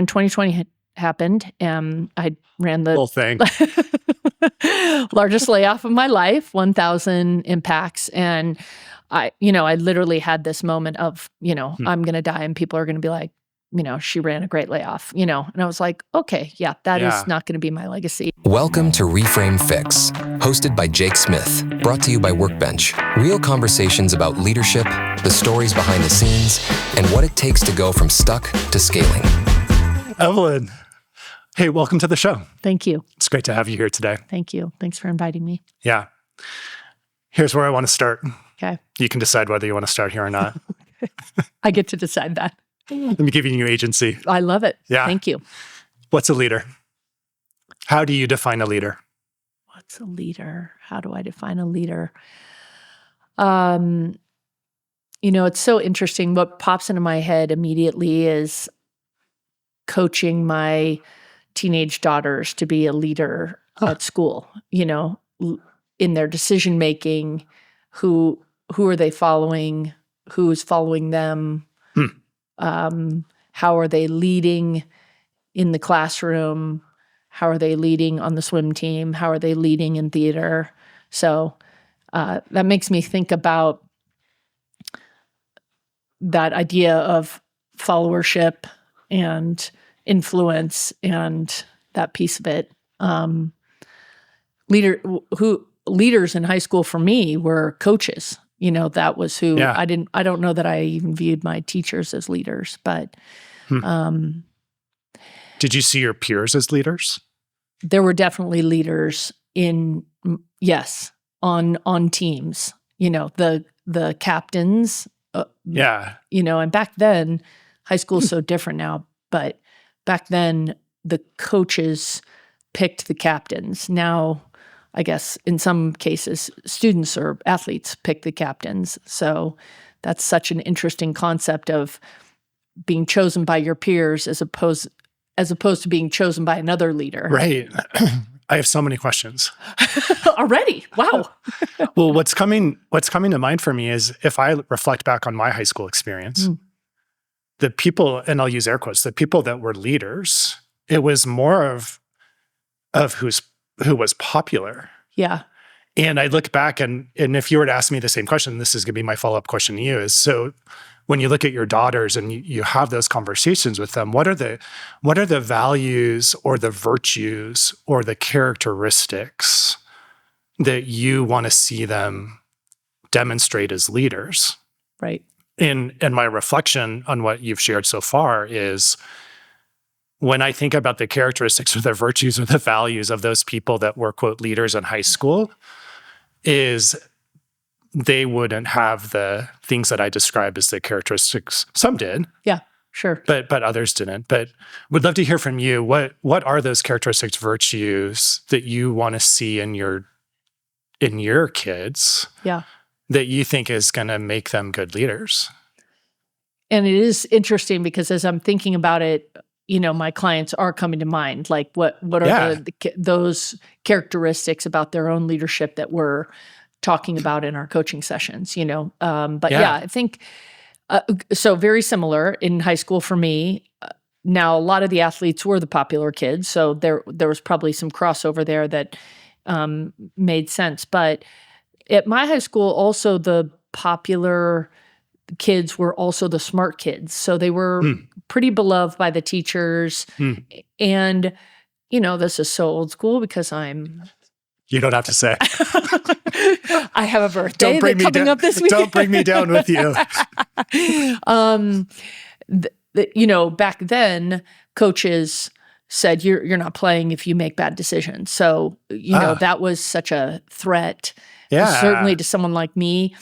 And 2020 happened, and I ran the Whole thing. largest layoff of my life, 1,000 impacts. And I literally had this moment of, I'm going to die and people are going to be like, she ran a great layoff, and I was like, okay, yeah, that is not going to be my legacy. Welcome to Reframe Fix, hosted by Jake Smith, brought to you by Workbench. Real conversations about leadership, the stories behind the scenes, and what it takes to go from stuck to scaling. Evelyn, hey, welcome to the show. Thank you. It's great to have you here today. Thank you. Thanks for inviting me. Yeah. Here's where I want to start. Okay. You can decide whether you want to start here or not. I get to decide that. I'm giving you agency. I love it. Yeah. Thank you. What's a leader? How do you define a leader? What's a leader? How do I define a leader? It's so interesting. What pops into my head immediately is coaching my teenage daughters to be a leader at school, in their decision making, who are they following, who's following them, how are they leading in the classroom, how are they leading on the swim team, how are they leading in theater. So that makes me think about that idea of followership and influence and that piece of it. Leaders in high school for me were coaches. That was who. Yeah. I don't know that I even viewed my teachers as leaders, but Did you see your peers as leaders? there were definitely leaders on teams. The captains. Yeah. And back then, high school is so different now, but back then the coaches picked the captains. Now, I guess in some cases, students or athletes pick the captains. So that's such an interesting concept of being chosen by your peers as opposed to being chosen by another leader. Right. I have so many questions. Already. Wow. Well, what's coming to mind for me is if I reflect back on my high school experience, the people, and I'll use air quotes, the people that were leaders, it was more of who was popular. Yeah. And I look back and if you were to ask me the same question, this is going to be my follow-up question to you, is so when you look at your daughters and you have those conversations with them, what are the values or the virtues or the characteristics that you want to see them demonstrate as leaders? Right. And my reflection on what you've shared so far is when I think about the characteristics or the virtues or the values of those people that were, quote, leaders in high school, is they wouldn't have the things that I describe as the characteristics. Some did. Yeah, sure. But others didn't. But would love to hear from you. What are those characteristics, virtues that you want to see in your kids? Yeah. That you think is going to make them good leaders? And it is interesting because as I'm thinking about it, my clients are coming to mind. Like, what are those characteristics about their own leadership that we're talking about in our coaching sessions? I think so. Very similar in high school for me. Now, a lot of the athletes were the popular kids, so there was probably some crossover there that made sense. But at my high school, also the popular kids were also the smart kids. So they were pretty beloved by the teachers. And, this is so old school because You don't have to say. I have a birthday coming up this week. Don't bring me down with you. Back then, coaches said, you're not playing if you make bad decisions. So, that was such a threat, certainly to someone like me,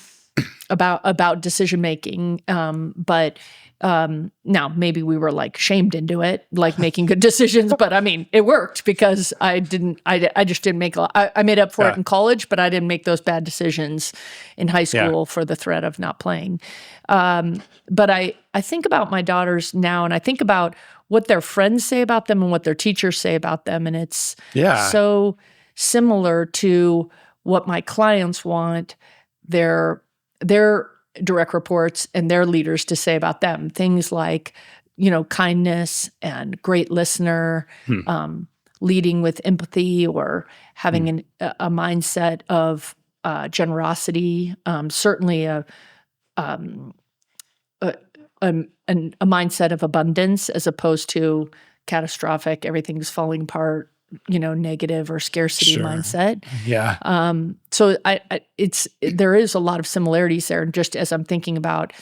about decision making. But now maybe we were like shamed into it, like making good decisions. But I mean, it worked because I just didn't make I made up for it in college, but I didn't make those bad decisions in high school for the threat of not playing. But I think about my daughters now, and I think about what their friends say about them and what their teachers say about them. And it's so similar to what my clients want their direct reports and their leaders to say about them. Things like kindness and great listener, leading with empathy, or having a mindset of generosity. Certainly a mindset of abundance as opposed to catastrophic, everything's falling apart, negative or scarcity mindset. Yeah. So there is a lot of similarities there. And just as I'm thinking about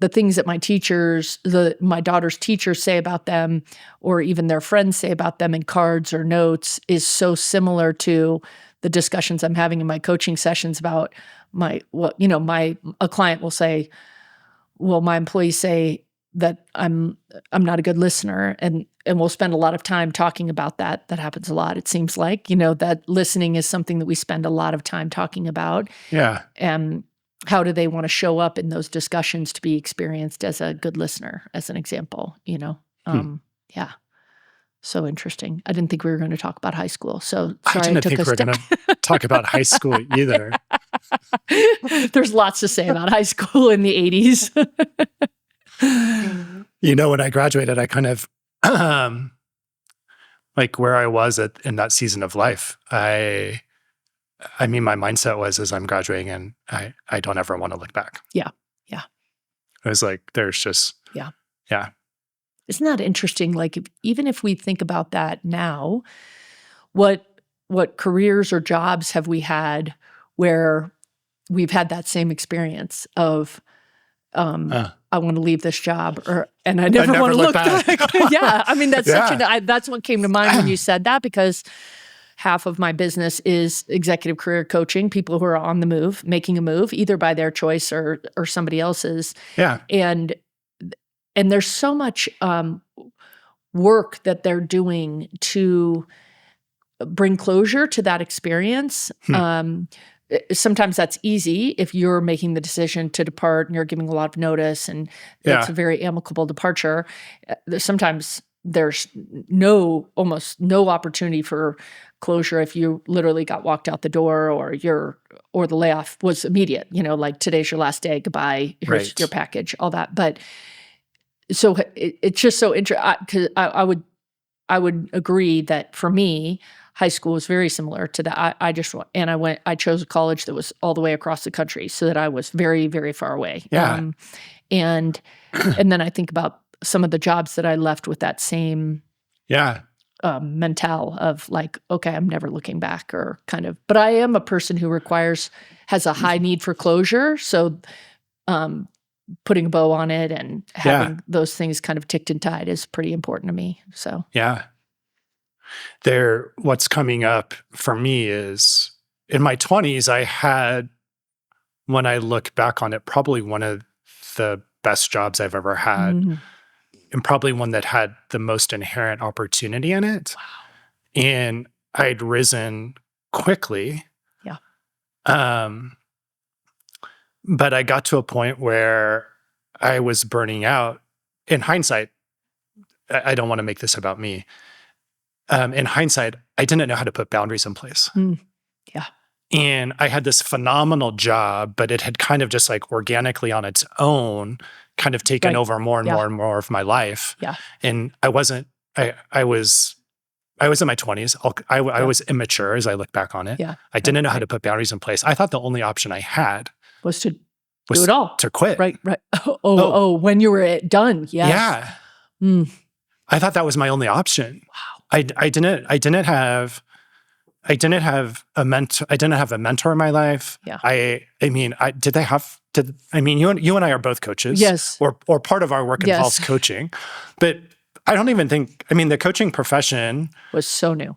the things that my daughter's teachers say about them, or even their friends say about them in cards or notes, is so similar to the discussions I'm having in my coaching sessions about a client will say, well, my employees say that I'm not a good listener, and we'll spend a lot of time talking about that. That happens a lot. It seems like, that listening is something that we spend a lot of time talking about. Yeah. And how do they want to show up in those discussions to be experienced as a good listener, as an example, Yeah. So interesting. I didn't think we were going to talk about high school. So sorry, I didn't think we were going to talk about high school either. There's lots to say about high school in the 80s. When I graduated, I kind of, like where I was in that season of life, my mindset was, as I'm graduating, and I don't ever want to look back. Yeah. Yeah. It was like, there's just, yeah. Isn't that interesting? Like, even if we think about that now, what careers or jobs have we had where we've had that same experience of, I want to leave this job, and I never want to look back. Yeah. I mean, that's that's what came to mind when you said that, because half of my business is executive career coaching, people who are on the move, making a move, either by their choice or somebody else's. Yeah. And there's so much work that they're doing to bring closure to that experience. Sometimes that's easy if you're making the decision to depart and you're giving a lot of notice, and it's a very amicable departure. Sometimes there's almost no opportunity for closure if you literally got walked out the door, or the layoff was immediate. Like, today's your last day, goodbye, here's your package, all that. But so it's just so interesting, because I would agree that for me, high school was very similar to that. I chose a college that was all the way across the country, so that I was very, very far away. Yeah. And then I think about some of the jobs that I left with that same mental of like, okay, I'm never looking back, or kind of. But I am a person who has a high need for closure. So putting a bow on it and having those things kind of ticked and tied is pretty important to me. So what's coming up for me is, in my 20s, I had, when I look back on it, probably one of the best jobs I've ever had, and probably one that had the most inherent opportunity in it. Wow. And I'd risen quickly. Yeah. But I got to a point where I was burning out. In hindsight, I don't want to make this about me. In hindsight, I didn't know how to put boundaries in place. Yeah. And I had this phenomenal job, but it had kind of just like organically on its own kind of taken over more and more and more of my life. Yeah. And I was in my 20s. I was immature as I look back on it. Yeah. I didn't know how to put boundaries in place. I thought the only option I had was to do it all. To quit. Right. When you were done. Yes. Yeah. I thought that was my only option. Wow. I didn't have a mentor in my life. Yeah. You and I are both coaches. Yes. Or part of our work involves coaching. But I don't even think, the coaching profession was so new.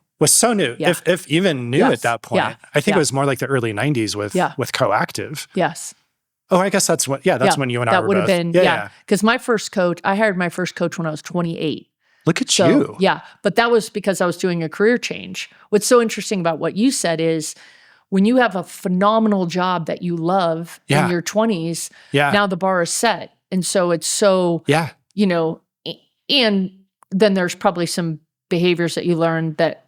Yeah. If even new at that point. Yeah. I think it was more like the early 90s with Coactive. Yes. Oh, I guess that's when you and I were both. That would have been, because I hired my first coach when I was 28. Look at you. Yeah. But that was because I was doing a career change. What's so interesting about what you said is, when you have a phenomenal job that you love in your 20s, now the bar is set. And so it's so, and then there's probably some behaviors that you learned that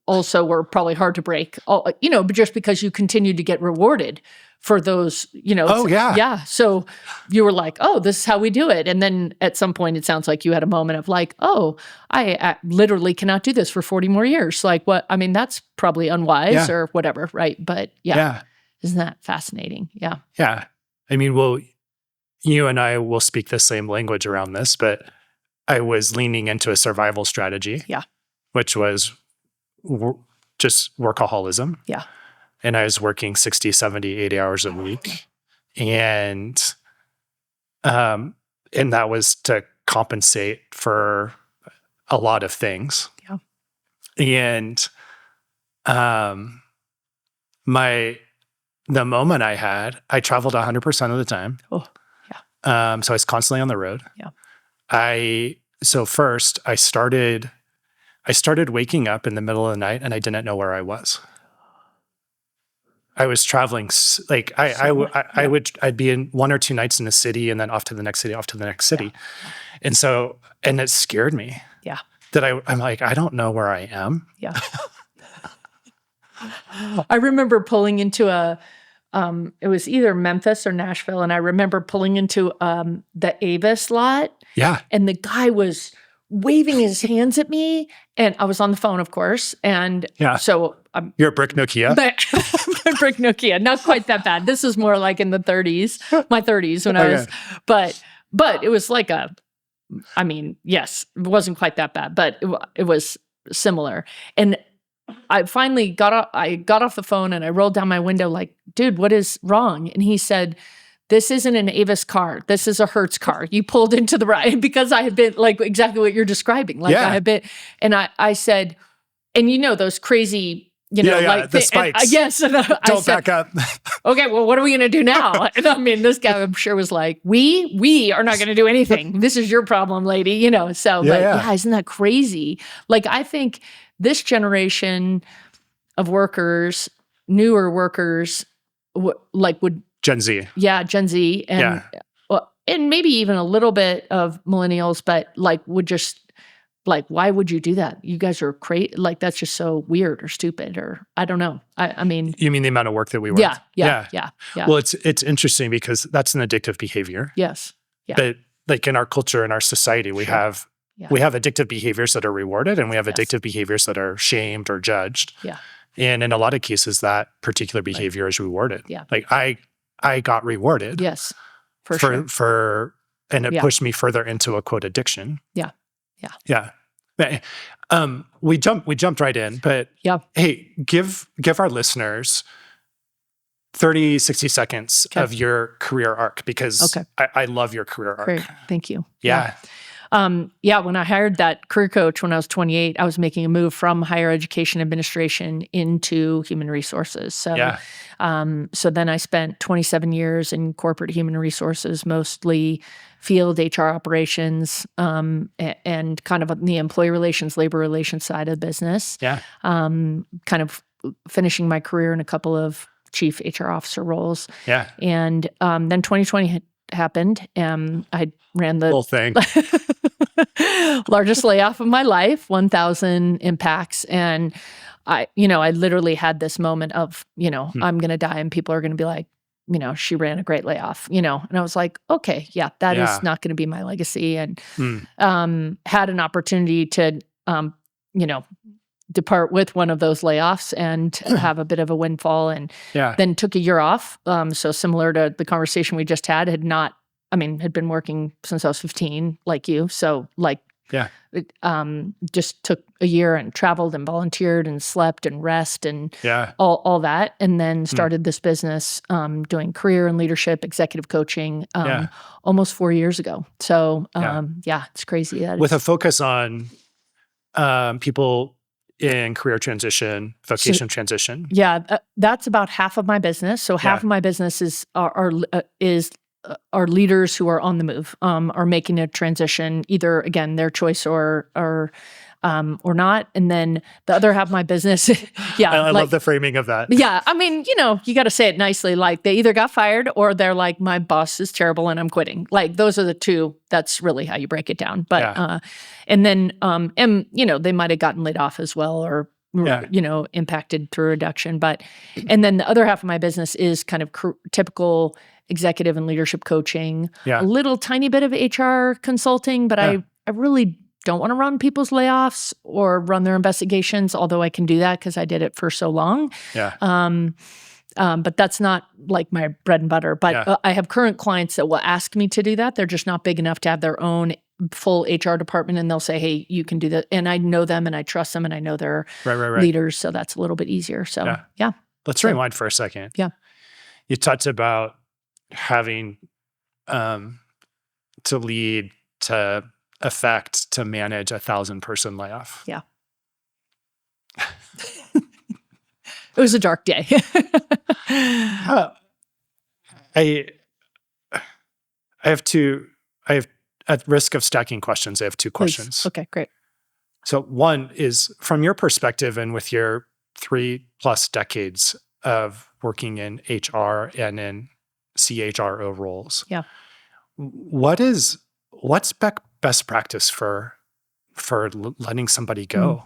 also were probably hard to break, but just because you continue to get rewarded for those, Oh, yeah. Yeah. So you were like, oh, this is how we do it. And then at some point, it sounds like you had a moment of like, oh, I literally cannot do this for 40 more years. Like what? I mean, that's probably unwise or whatever, right? But yeah. Isn't that fascinating? Yeah. Yeah. I mean, well, you and I will speak the same language around this, but I was leaning into a survival strategy. Yeah. Which was just workaholism. Yeah. And I was working 60, 70, 80 hours a week. And that was to compensate for a lot of things. Yeah. And the moment I had, I traveled 100% of the time. Oh, yeah. So I was constantly on the road. Yeah. So first I started waking up in the middle of the night and I didn't know where I was. I was traveling, like I'd be in 1 or 2 nights in a city and then off to the next city, off to the next city. Yeah. And it scared me. Yeah. That I'm like, I don't know where I am. Yeah. I remember pulling into it was either Memphis or Nashville. And I remember pulling into the Avis lot. Yeah. And the guy was waving his hands at me. And I was on the phone, of course. And so you're a brick Nokia. Brick Nokia, not quite that bad. This is more like in the 30s, my 30s when I was, but it was like yes, it wasn't quite that bad, but it was similar. And I finally got off the phone and I rolled down my window like, dude, what is wrong? And he said, this isn't an Avis car. This is a Hertz car. You pulled into the right, because I had been like exactly what you're describing. Like I had been, and I said, and those crazy, like the spikes. Yes. And Don't back up. Okay, well, what are we going to do now? And I mean, this guy I'm sure was like, we are not going to do anything. This is your problem, lady, So, isn't that crazy? Like, I think this generation of workers, newer workers, would Gen Z. Yeah, Gen Z. And, and maybe even a little bit of millennials, but would just, why would you do that? You guys are crazy. Like, that's just so weird or stupid, or I don't know. I mean. You mean the amount of work that we work? Yeah. Well, it's interesting because that's an addictive behavior. Yes. Yeah. But like in our culture, in our society, we have addictive behaviors that are rewarded and we have addictive behaviors that are shamed or judged. Yeah. And in a lot of cases, that particular behavior is rewarded. Yeah. Like I got rewarded. Yes. For sure. And it pushed me further into a quote addiction. Yeah. Yeah. We jumped right in, but hey, give our listeners 30, 60 seconds of your career arc, because I love your career arc. Great. Thank you. Yeah. When I hired that career coach when I was 28, I was making a move from higher education administration into human resources. So, so then I spent 27 years in corporate human resources, mostly field HR operations, and kind of the employee relations, labor relations side of the business. Yeah. Kind of finishing my career in a couple of chief HR officer roles. Yeah. And then 2020 happened, and I ran the whole thing. largest layoff of my life, 1,000 impacts. And I literally had this moment of, I'm going to die and people are going to be like, she ran a great layoff, and I was like, okay, that is not going to be my legacy. And had an opportunity to, depart with one of those layoffs and have a bit of a windfall, and then took a year off. So similar to the conversation we just had, had been working since I was 15, like you. So just took a year and traveled and volunteered and slept and rest and all that. And then started this business, doing career and leadership, executive coaching, almost 4 years ago. So it's crazy. With a focus on people in career transition, vocation transition. Yeah, that's about half of my business. So half of my business is leaders who are on the move, are making a transition, either again their choice or not. And then the other half of my business, I love the framing of that. Yeah, you got to say it nicely. Like they either got fired or they're like, my boss is terrible and I'm quitting. Like those are the two. That's really how you break it down. But and then they might have gotten laid off as well, or impacted through reduction. And then the other half of my business is kind of typical executive and leadership coaching, a little tiny bit of HR consulting, but I really don't want to run people's layoffs or run their investigations, although I can do that because I did it for so long. But that's not like my bread and butter. But I have current clients that will ask me to do that. They're just not big enough to have their own full HR department, and they'll say, hey, you can do that. And I know them and I trust them and I know they're leaders. So that's a little bit easier. So Let's rewind for a second. You talked about having to lead, to affect, to manage 1,000-person layoff. It was a dark day. I have at risk of stacking questions, I have two questions. Okay, great. So one is, from your perspective and with your 3+ decades of working in HR and in CHRO roles, what's best practice for letting somebody go?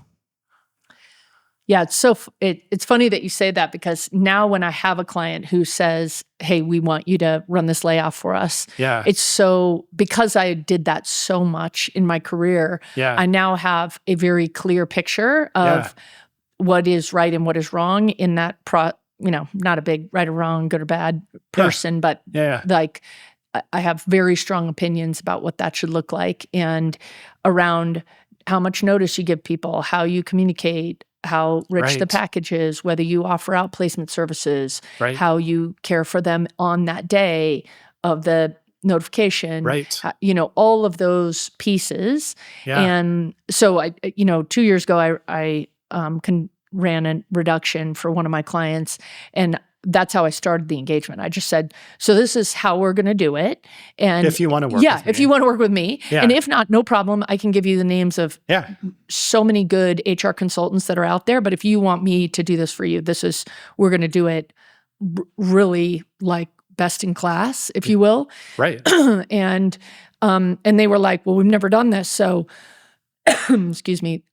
Yeah, it's funny that you say that, because now when I have a client who says, hey, we want you to run this layoff for us, it's so, because I did that so much in my career, I now have a very clear picture of what is right and what is wrong in that, not a big right or wrong, good or bad person, but like I have very strong opinions about what that should look like, and around how much notice you give people, how you communicate, how rich the package is, whether you offer out placement services, how you care for them on that day of the notification, all of those pieces. And so I 2 years ago, I ran a reduction for one of my clients, and that's how I started the engagement. I just said, so this is how we're going to do it. And if you want to work with me. if you want to work with me. And if not, no problem. I can give you the names of so many good HR consultants that are out there. But if you want me to do this for you, we're going to do it really like best in class, if you will. And they were like, well, we've never done this. So, excuse me,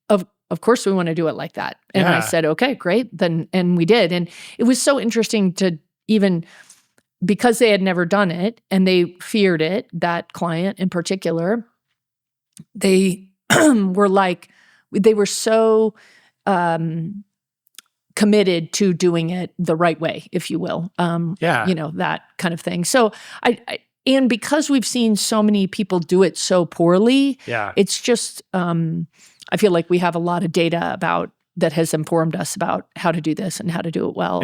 of course we want to do it like that. And I said, okay, great. Then, and we did. And it was so interesting to even, because they had never done it and they feared it, that client in particular, they were so committed to doing it the right way, if you will. That kind of thing. So and because we've seen so many people do it so poorly, it's just, I feel like we have a lot of data that has informed us about how to do this and how to do it well.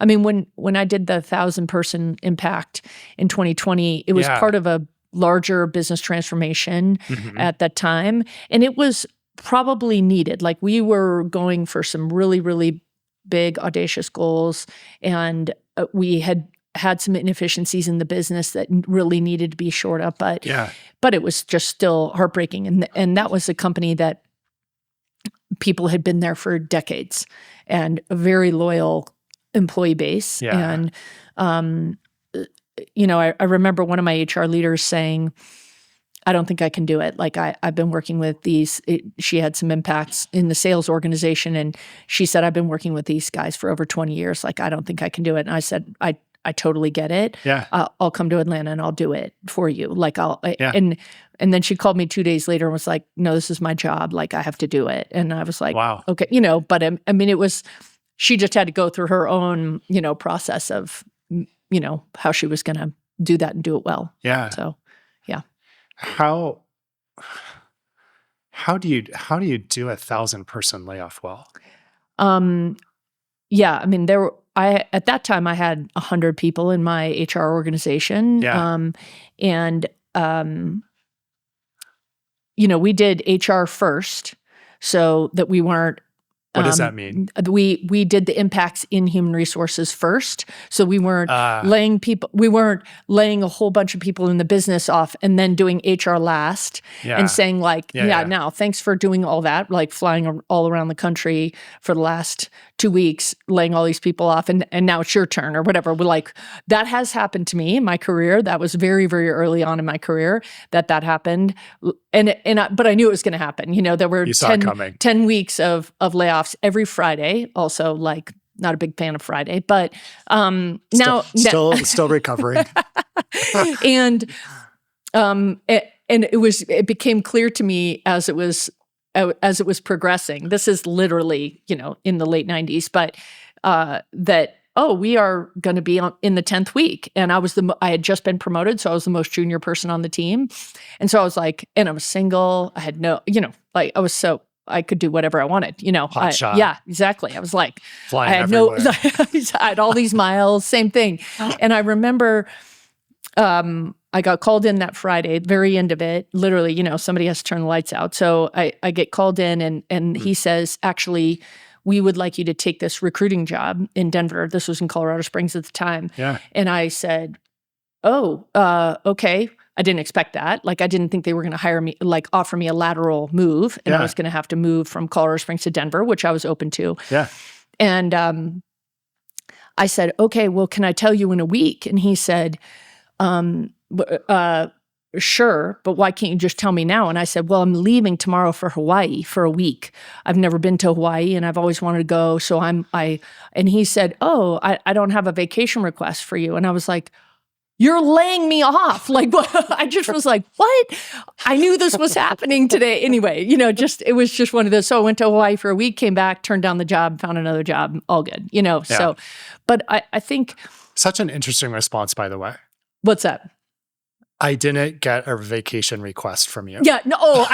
I mean, when I did the 1,000-person impact in 2020, it was part of a larger business transformation at that time. And it was probably needed. Like, we were going for some really, really big, audacious goals. And we had some inefficiencies in the business that really needed to be shored up. But it was just still heartbreaking. And that was a company that people had been there for decades, and a very loyal employee base. And, I remember one of my HR leaders saying, I don't think I can do it. Like, I've been working with she had some impacts in the sales organization, and she said, I've been working with these guys for over 20 years. Like, I don't think I can do it. And I said, I totally get it. I'll come to Atlanta and I'll do it for you. Like, and then she called me 2 days later and was like, no, this is my job. Like, I have to do it. And I was like, wow, okay. But I mean, she just had to go through her own, process of, how she was going to do that and do it well. So, How do you do 1,000-person layoff well? I mean, at that time I had 100 people in my HR organization. We did HR first, so that we weren't. What does that mean? We did the impacts in human resources first, so we weren't laying a whole bunch of people in the business off and then doing HR last and saying like, now thanks for doing all that, like flying all around the country for the last 2 weeks laying all these people off and now it's your turn or whatever. We're like, that has happened to me in my career. That was very, very early on in my career that happened. But I knew it was going to happen. There were 10 weeks of layoffs every Friday. Also, like, not a big fan of Friday, but still recovering. And it became clear to me as it was progressing. This is literally, in the late 90s, but that, we are going to be in the 10th week. And I had just been promoted, so I was the most junior person on the team. And so I was like, and I was single. I had no, I could do whatever I wanted, Hot shot. Yeah, exactly. I was like, flying everywhere. I had all these miles, same thing. And I remember, I got called in that Friday, very end of it, literally, somebody has to turn the lights out. So I get called in and he says, actually, we would like you to take this recruiting job in Denver. This was in Colorado Springs at the time. Yeah. And I said, okay. I didn't expect that. Like, I didn't think they were going to hire me, like offer me a lateral move. And I was going to have to move from Colorado Springs to Denver, which I was open to. Yeah. And I said, okay, well, can I tell you in a week? And he said, sure, but why can't you just tell me now? And I said, well, I'm leaving tomorrow for Hawaii for a week. I've never been to Hawaii and I've always wanted to go. So and he said, I don't have a vacation request for you. And I was like, you're laying me off. Like, what? I just was like, what? I knew this was happening today. Anyway, it was just one of those. So I went to Hawaii for a week, came back, turned down the job, found another job, all good, so, but I think. Such an interesting response, by the way. What's that? I didn't get a vacation request from you. Yeah, no,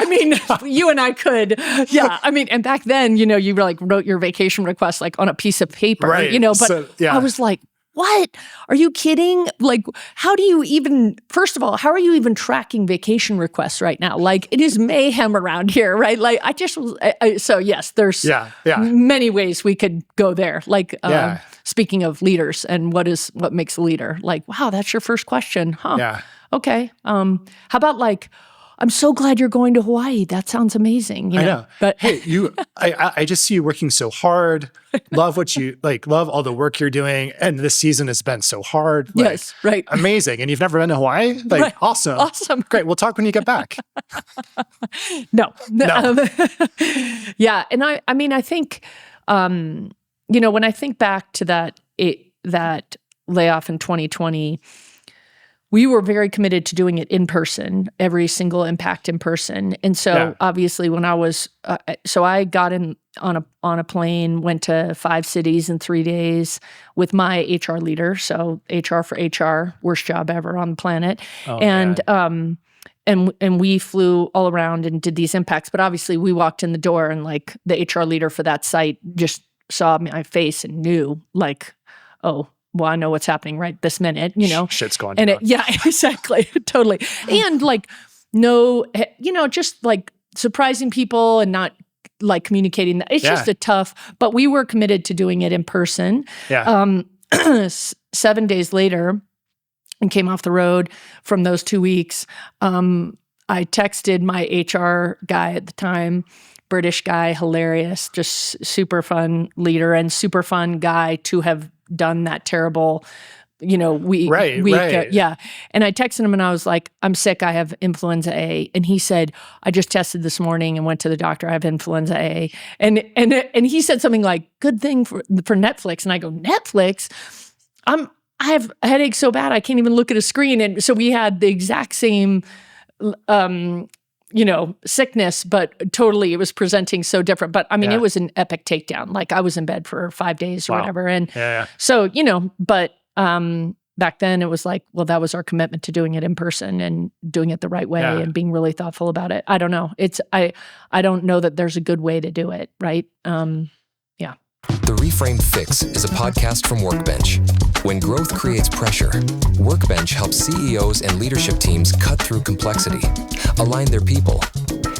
you and I could. Yeah, and back then, you like wrote your vacation request like on a piece of paper, right. But I was like, what? Are you kidding? Like, first of all, how are you even tracking vacation requests right now? Like, it is mayhem around here, right? Like, I just was, so yes, there's many ways we could go there. Like, speaking of leaders and what makes a leader, like, wow, that's your first question, huh? Yeah. Okay. How about like, I'm so glad you're going to Hawaii. That sounds amazing. I know. But hey, I just see you working so hard. Love what you love all the work you're doing. And this season has been so hard. Yes, right. Amazing. And you've never been to Hawaii? Like, right. Awesome. Awesome. Great. We'll talk when you get back. No. Yeah. And I think, when I think back to that layoff in 2020, we were very committed to doing it in person, every single impact in person. And so obviously when I was, I got in on a plane, went to 5 cities in 3 days with my HR leader. So HR for HR, worst job ever on the planet. Oh, and we flew all around and did these impacts. But obviously we walked in the door and like the HR leader for that site just saw my face and knew like, oh, well, I know what's happening right this minute, Shit's going down. And exactly, totally. And like, just like surprising people and not like communicating that. It's just a tough, but we were committed to doing it in person. Yeah. 7 days later, and came off the road from those 2 weeks, I texted my HR guy at the time, British guy, hilarious, just super fun leader and super fun guy to have done that terrible, week. Right. And I texted him and I was like, I'm sick. I have influenza A. And he said, I just tested this morning and went to the doctor. I have influenza A. And he said something like, good thing for Netflix. And I go, Netflix? I have a headache so bad I can't even look at a screen. And so we had the exact same sickness, but totally it was presenting so different. But it was an epic takedown. Like I was in bed for 5 days or whatever. And so, but back then it was like, well, that was our commitment to doing it in person and doing it the right way and being really thoughtful about it. I don't know. I don't know that there's a good way to do it. Right. The Reframe Fix is a podcast from Workbench. When growth creates pressure, Workbench helps CEOs and leadership teams cut through complexity, align their people,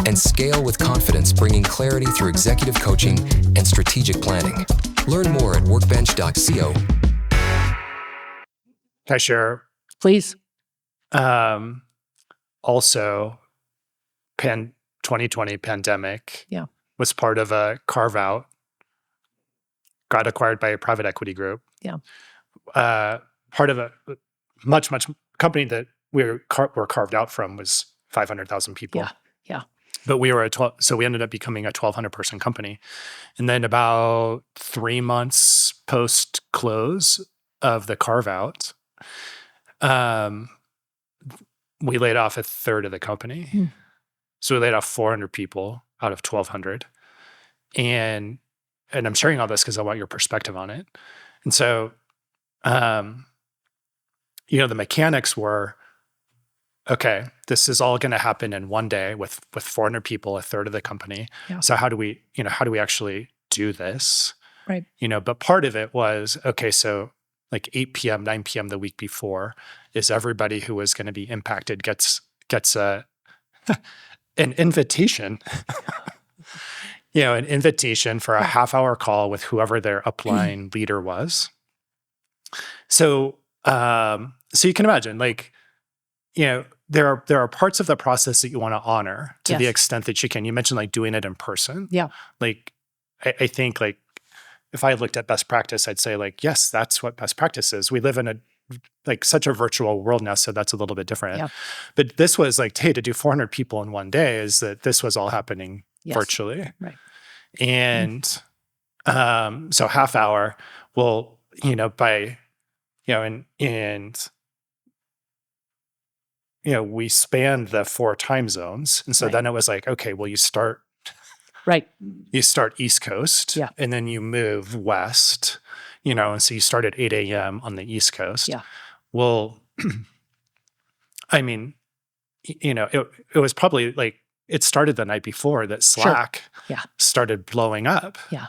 and scale with confidence, bringing clarity through executive coaching and strategic planning. Learn more at workbench.co. Can I share? Please. Also, 2020 pandemic was part of a carve-out got acquired by a private equity group. Yeah. Part of a much company that were carved out from was 500,000 people. Yeah. Yeah. But we were so we ended up becoming a 1,200 person company. And then about 3 months post close of the carve out, we laid off a third of the company. So we laid off 400 people out of 1,200. And I'm sharing all this because I want your perspective on it. And so, the mechanics were, okay, this is all going to happen in one day with 400 people, a third of the company. Yeah. So how do we actually do this? Right. But part of it was, okay, so like 8 p.m., 9 p.m. the week before is everybody who was going to be impacted gets an invitation, an invitation for a half-hour call with whoever their upline leader was. So, so you can imagine, like, there are parts of the process that you want to honor to the extent that you can. You mentioned like doing it in person. Yeah. Like, I think like if I looked at best practice, I'd say like, yes, that's what best practice is. We live in such a virtual world now, so that's a little bit different. Yeah. But this was like, hey, to do 400 people in one day is that this was all happening virtually. Right. And so half hour will, by, we spanned the 4 time zones. And so then it was like, okay, well, you start East Coast, and then you move west, and so you start at 8 a.m. on the East Coast. Yeah. Well, I mean, it was probably like, it started the night before that Slack started blowing up. Yeah.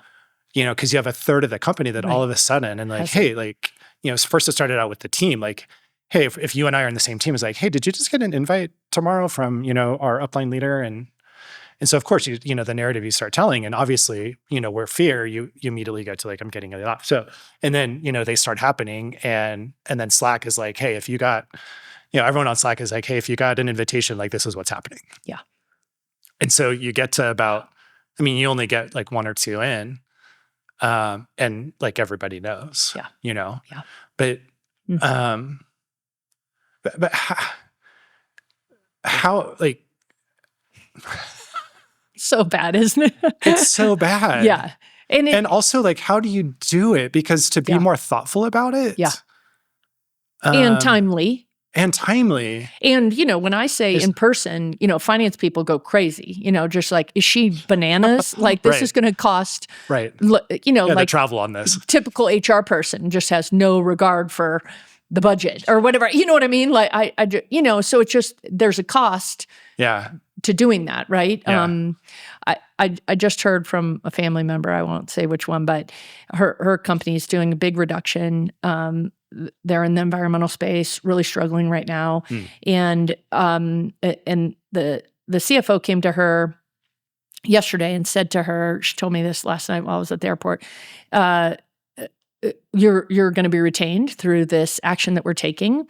Because you have a third of the company that all of a sudden, and like, hey, like, first it started out with the team, like, hey, if you and I are in the same team, it's like, hey, did you just get an invite tomorrow from, our upline leader? And so of course, the narrative you start telling, and obviously, where fear, you immediately go to like, I'm getting it off. So, and then, they start happening, and then Slack is like, hey, if you got, everyone on Slack is like, hey, if you got an invitation, like this is what's happening. Yeah. And so you get to about, you only get like 1 or 2 in, and like everybody knows, Yeah. but, but how like, so bad, isn't it? It's so bad. Yeah. And also like, how do you do it? Because to be more thoughtful about it. Yeah. And timely. And timely. And, when I say in person, finance people go crazy, just like, is she bananas? Like this is going to cost, like the travel on this. Typical HR person just has no regard for the budget or whatever. You know what I mean? Like so it's just, there's a cost to doing that. Right. Yeah. I just heard from a family member, I won't say which one, but her company is doing a big reduction. They're in the environmental space, really struggling right now. And the CFO came to her yesterday and said to her, she told me this last night while I was at the airport, you're going to be retained through this action that we're taking,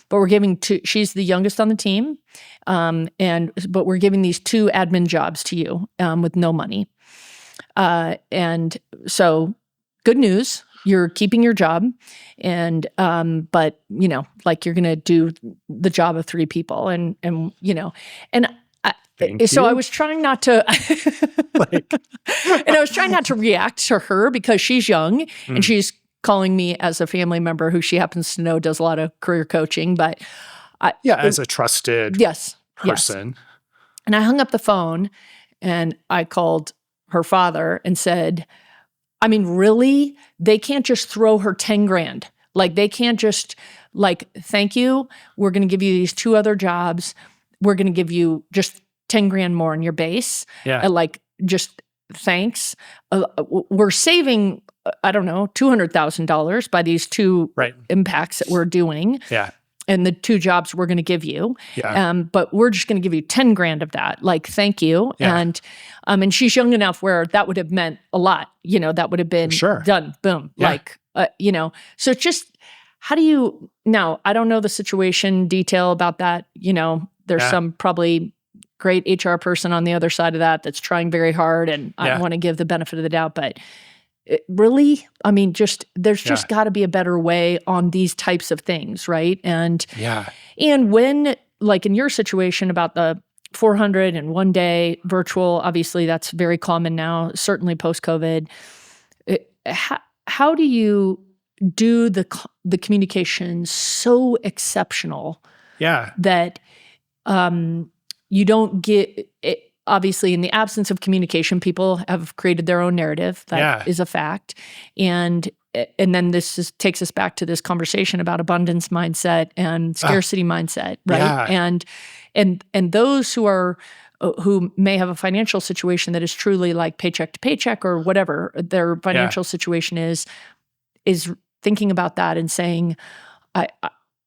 but we're giving she's the youngest on the team. But we're giving these 2 admin jobs to you, with no money. And so good news, you're keeping your job, and but like you're going to do the job of 3 people, and so I was trying not to, and I was trying not to react to her because she's young and she's calling me as a family member who she happens to know does a lot of career coaching, but as a trusted person. And I hung up the phone and I called her father and said, really? They can't just throw her 10 grand. Like they can't just thank you. We're going to give you these 2 other jobs. We're going to give you just 10 grand more in your base. Yeah. Just thanks. We're saving, I don't know, $200,000 by these 2 impacts that we're doing. Yeah. And the 2 jobs we're going to give you. Yeah. But we're just going to give you 10 grand of that. Like, thank you. Yeah. And she's young enough where that would have meant a lot. That would have been done. Boom. Yeah. So it's just, how do you, now, I don't know the situation detail about that. There's some probably great HR person on the other side of that that's trying very hard. And I want to give the benefit of the doubt, but really? I mean, there's just got to be a better way on these types of things, right? And when, like in your situation about the 400 and 1 day virtual, obviously that's very common now, certainly post-COVID. How do you do the communication so exceptional that you don't get it? Obviously, in the absence of communication, people have created their own narrative. That is a fact. And then this takes us back to this conversation about abundance mindset and scarcity mindset, right? And those who may have a financial situation that is truly like paycheck to paycheck or whatever their financial situation is thinking about that and saying, I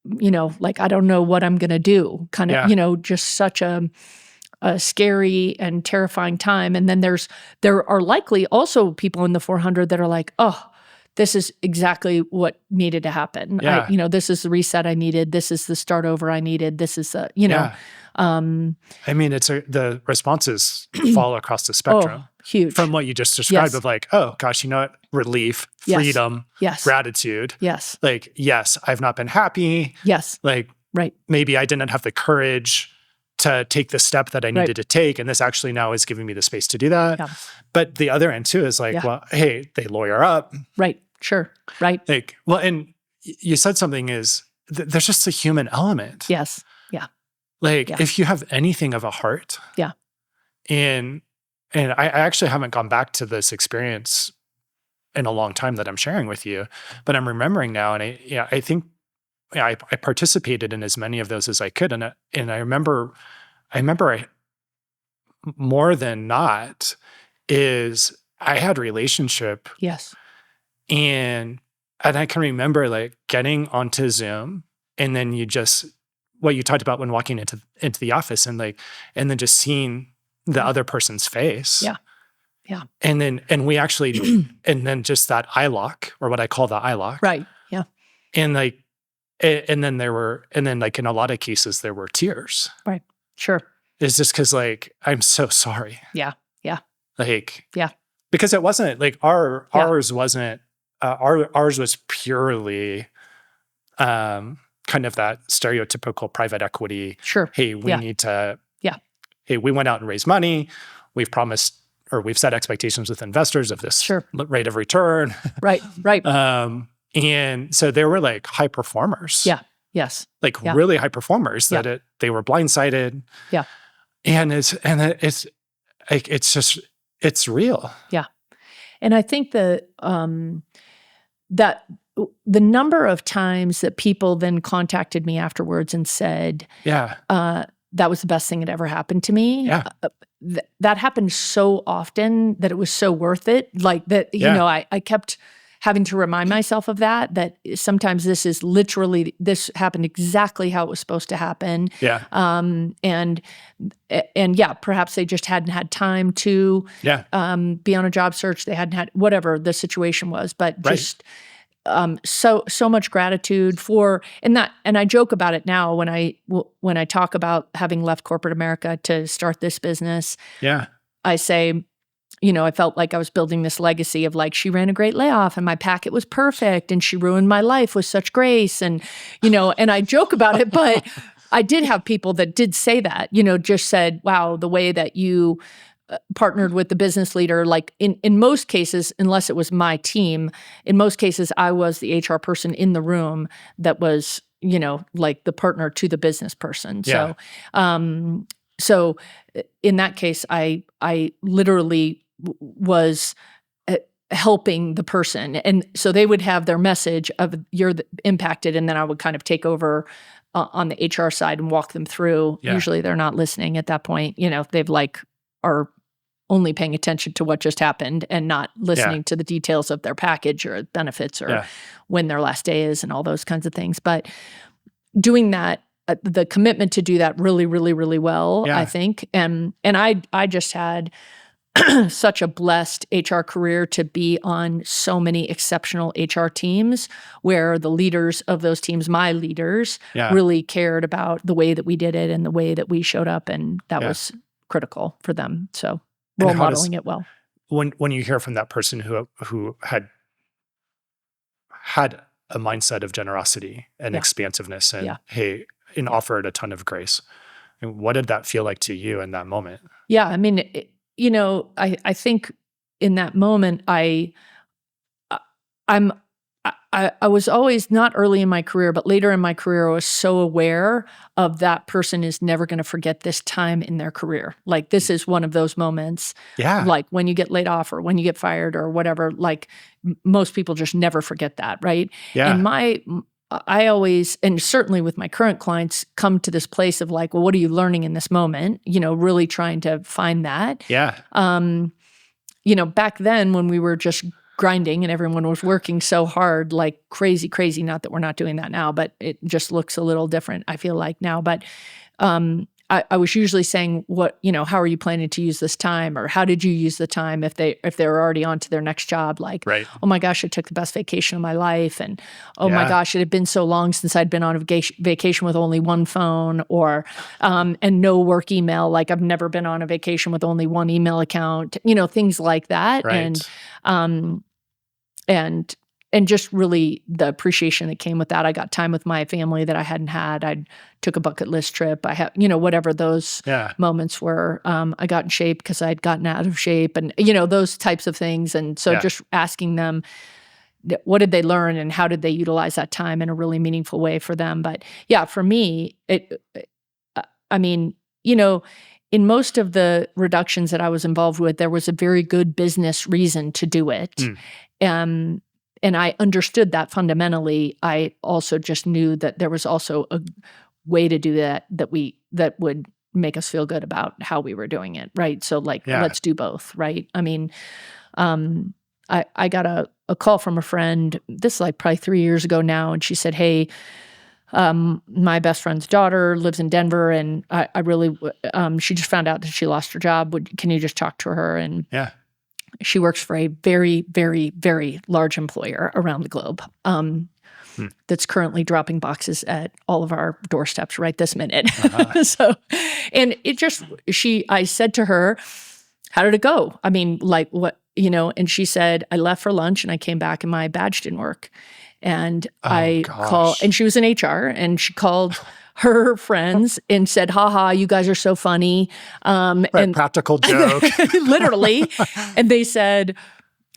don't know what I'm going to do, kind of, just such a scary and terrifying time. And then there are likely also people in the 400 that are like, oh, this is exactly what needed to happen. This is the reset I needed. This is the start over I needed. This is the, I mean, the responses fall across the spectrum. Huge. From what you just described of like, oh gosh, you know what? Relief, freedom, gratitude. Yes. Like, yes, I've not been happy. Yes. Like, maybe I didn't have the courage to take the step that I needed to take. And this actually now is giving me the space to do that. Yeah. But the other end too is like, well, hey, they lawyer up. Right. Sure. Right. Like, well, and you said something is there's just a human element. Yes. Yeah. Like if you have anything of a heart. Yeah. And I actually haven't gone back to this experience in a long time that I'm sharing with you, but I'm remembering now. And I think I participated in as many of those as I could. And I remember more than not is I had relationship. Yes. And I can remember like getting onto Zoom and then what you talked about when walking into the office and then just seeing the other person's face. Yeah. Yeah. And we actually, and then just that eye lock or what I call the eye lock. Right. Yeah. And like, and then like in a lot of cases there were tears. Right. Sure. It's just because like, I'm so sorry. Yeah. Yeah. Like, yeah. Because it wasn't like ours wasn't, ours was purely kind of that stereotypical private equity. Sure. Hey, we need to, hey, we went out and raised money. We've promised or we've set expectations with investors of this rate of return. Right. Right. And so they were like high performers. Yeah. Yes. Like really high performers that they were blindsided. Yeah. And it's real. Yeah. And I think that the number of times that people then contacted me afterwards and said, that was the best thing that ever happened to me. Yeah. That happened so often that it was so worth it. Like that, I kept having to remind myself of that sometimes this happened exactly how it was supposed to happen. Yeah. And perhaps they just hadn't had time to be on a job search. They hadn't had whatever the situation was, but just so much gratitude for, and I joke about it now when I talk about having left corporate America to start this business. Yeah. I say, I felt like I was building this legacy of like, she ran a great layoff and my packet was perfect and she ruined my life with such grace. And, and I joke about it, but I did have people that did say that, just said, wow, the way that you partnered with the business leader, like in most cases, unless it was my team, in most cases, I was the HR person in the room that was, like the partner to the business person. Yeah. So in that case, I literally was helping the person. And so they would have their message of you're impacted. And then I would kind of take over on the HR side and walk them through. Yeah. Usually they're not listening at that point. They've are only paying attention to what just happened and not listening to the details of their package or benefits or when their last day is and all those kinds of things. But doing that, the commitment to do that really, really, really well, I think. And I just had such a blessed HR career to be on so many exceptional HR teams where the leaders of those teams, my leaders, really cared about the way that we did it and the way that we showed up. And that was critical for them. So role modeling it well. when you hear from that person who had a mindset of generosity and expansiveness and and offered a ton of grace, and what did that feel like to you in that moment? Yeah, I mean, I think in that moment, I was always, not early in my career, but later in my career, I was so aware of that person is never going to forget this time in their career. Like, this is one of those moments, like when you get laid off or when you get fired or whatever, like most people just never forget that, right? Yeah. And I always, and certainly with my current clients, come to this place of like, well, what are you learning in this moment? Really trying to find that. Yeah. Back then when we were just grinding and everyone was working so hard, like crazy, not that we're not doing that now, but it just looks a little different, I feel like now. But I was usually saying, how are you planning to use this time? Or how did you use the time if they were already on to their next job? Like, oh my gosh, I took the best vacation of my life. And oh my gosh, it had been so long since I'd been on a vacation with only one phone or, and no work email. Like, I've never been on a vacation with only one email account, things like that. Right. And just really the appreciation that came with that. I got time with my family that I hadn't had. I took a bucket list trip. I had, whatever those moments were. I got in shape because I'd gotten out of shape and, those types of things. And so just asking them, what did they learn and how did they utilize that time in a really meaningful way for them? But yeah, for me, in most of the reductions that I was involved with, there was a very good business reason to do it. And I understood that fundamentally. I also just knew that there was also a way to do that would make us feel good about how we were doing it, right? So let's do both, right? I mean, I got a call from a friend, this is like probably 3 years ago now, and she said, hey, my best friend's daughter lives in Denver, and I really, she just found out that she lost her job. Can you just talk to her? And she works for a very, very, very large employer around the globe that's currently dropping boxes at all of our doorsteps right this minute. So, and I said to her, how did it go? I mean, like what, and she said, I left for lunch and I came back and my badge didn't work. And called, and she was in HR, and she called her friends and said, haha, you guys are so funny. And practical joke. Literally. And they said,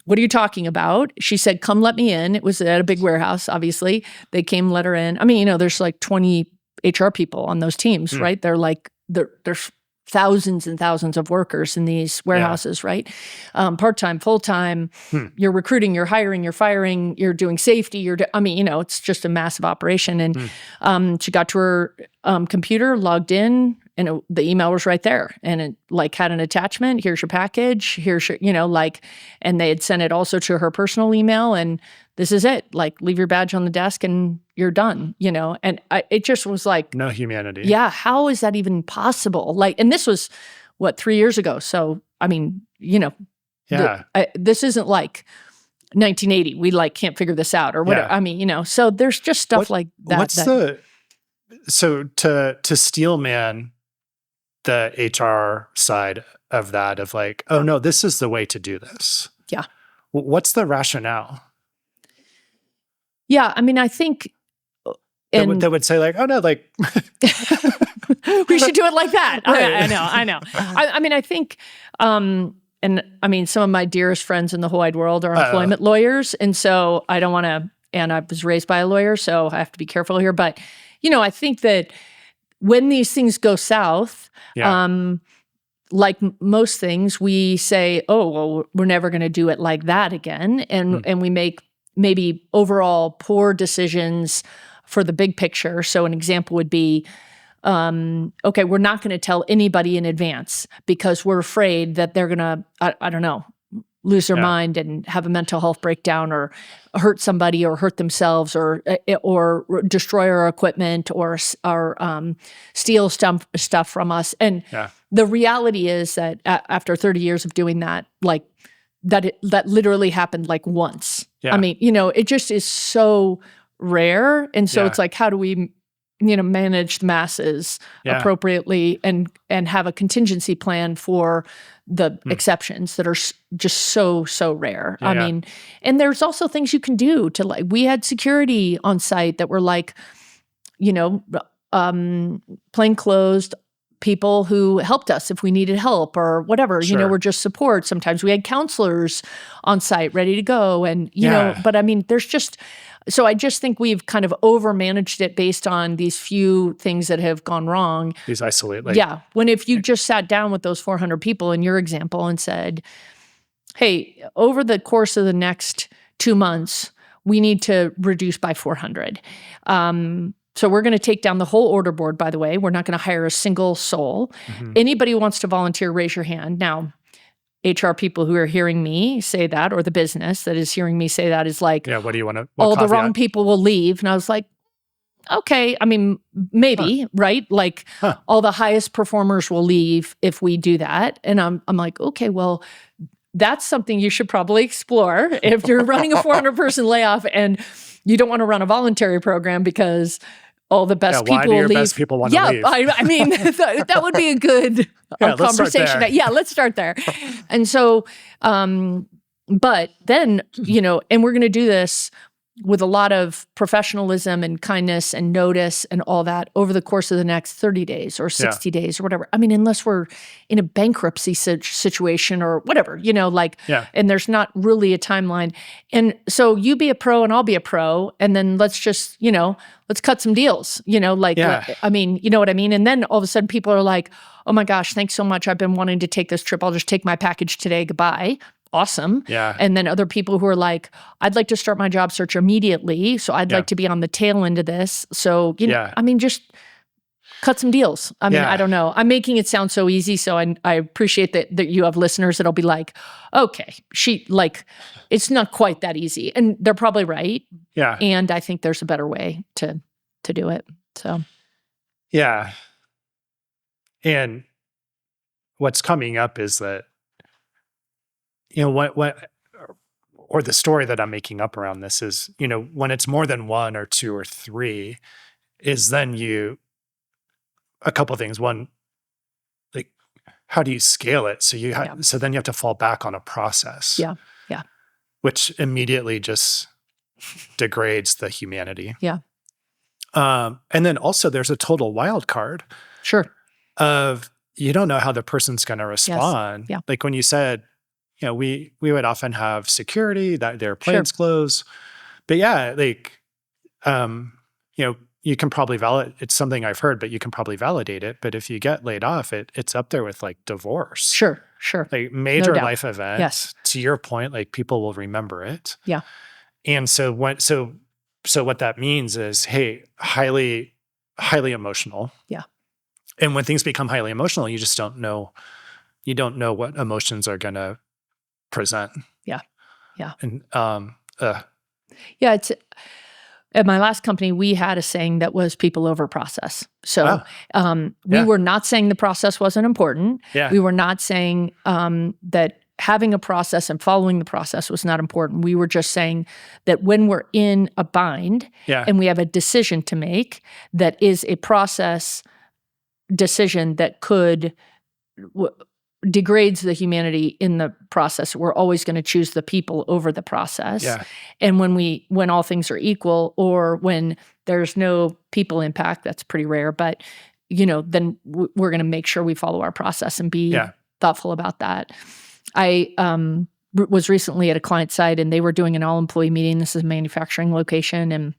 what are you talking about? She said, come let me in. It was at a big warehouse, obviously. They came, let her in. I mean, there's like 20 HR people on those teams, right? They're like, there's thousands and thousands of workers in these warehouses, right? Part-time, full-time, you're recruiting, you're hiring, you're firing, you're doing safety, it's just a massive operation. And she got to her computer, logged in, and the email was right there. And it had an attachment, here's your package, here's your, and they had sent it also to her personal email, and this is it. Like, leave your badge on the desk and you're done, And it just was like, no humanity. Yeah. How is that even possible? And this was 3 years ago. So, I mean, this isn't like 1980. We can't figure this out or whatever. I mean, so there's just stuff like that. So to steelman the HR side of that, of like, oh no, this is the way to do this. Yeah. What's the rationale? Yeah. I mean, I think they would say like, oh no, like we should do it like that. Right. I know. I mean, I think, and I mean, some of my dearest friends in the whole wide world are employment lawyers. And so I don't want to, and I was raised by a lawyer, so I have to be careful here. But, I think that when these things go south, like most things, we say, oh, well, we're never going to do it like that again. And we make maybe overall poor decisions for the big picture. So an example would be, okay, we're not going to tell anybody in advance because we're afraid that they're going to, I don't know, lose their mind and have a mental health breakdown or hurt somebody or hurt themselves or destroy our equipment or steal stuff from us. And the reality is that after 30 years of doing that, that literally happened once. I mean, it just is so rare. And so it's like, how do we manage the masses appropriately and have a contingency plan for the exceptions that are just so rare. I mean, and there's also things you can do to, like, we had security on site that were like, plainclothes people who helped us if we needed help or whatever, we're just support. Sometimes we had counselors on site ready to go. And, but I mean, so I just think we've kind of over-managed it based on these few things that have gone wrong. These isolate. When if you just sat down with those 400 people in your example and said, hey, over the course of the next 2 months, we need to reduce by 400. So we're going to take down the whole order board, by the way. We're not going to hire a single soul. Anybody who wants to volunteer, raise your hand. Now, HR people who are hearing me say that, or the business that is hearing me say that, is like, what do you want to, all the wrong people will leave. And I was like, okay, I mean, maybe, right? Like all the highest performers will leave if we do that. And I'm like, okay, well, that's something you should probably explore if you're running a 400-person layoff and you don't want to run a voluntary program because all the best people will leave. Why do your best people want to leave? I mean, that would be a good conversation. Let's start there. And so, but then, and we're going to do this with a lot of professionalism and kindness and notice and all that over the course of the next 30 days or 60 days or whatever. I mean, unless we're in a bankruptcy situation or whatever, and there's not really a timeline. And so you be a pro and I'll be a pro. And then let's just, let's cut some deals, I mean, you know what I mean? And then all of a sudden people are like, oh my gosh, thanks so much. I've been wanting to take this trip. I'll just take my package today. Goodbye. Awesome. And then other people who are like, I'd like to start my job search immediately. So I'd like to be on the tail end of this. So, I mean, just cut some deals. I mean, I don't know. I'm making it sound so easy. So I appreciate that you have listeners that'll be like, okay, it's not quite that easy. And they're probably right. Yeah. And I think there's a better way to do it. So. Yeah. And what's coming up is that, what or the story that I'm making up around this is, when it's more than one or two or three, is then a couple of things. One, like, how do you scale it? So so then you have to fall back on a process. Yeah. Which immediately just degrades the humanity. Yeah. And then also there's a total wild card. Sure. Of you don't know how the person's going to respond. Yes. Yeah. Like when you said, we would often have security that their planes close, but you can probably validate. It's something I've heard, but you can probably validate it. But if you get laid off, it's up there with like divorce. Sure. Like major life event. Yes. To your point, like people will remember it. Yeah. And so what that means is, hey, highly, highly emotional. Yeah. And when things become highly emotional, you just don't know. You don't know what emotions are going to present. Yeah. And it's at my last company, we had a saying that was people over process. So we were not saying the process wasn't important. Yeah. We were not saying that having a process and following the process was not important. We were just saying that when we're in a bind and we have a decision to make that is a process decision that could degrades the humanity in the process, we're always going to choose the people over the process. Yeah. And when all things are equal, or when there's no people impact, that's pretty rare, but then we're going to make sure we follow our process and be thoughtful about that. I was recently at a client site and they were doing an all-employee meeting. This is a manufacturing location, and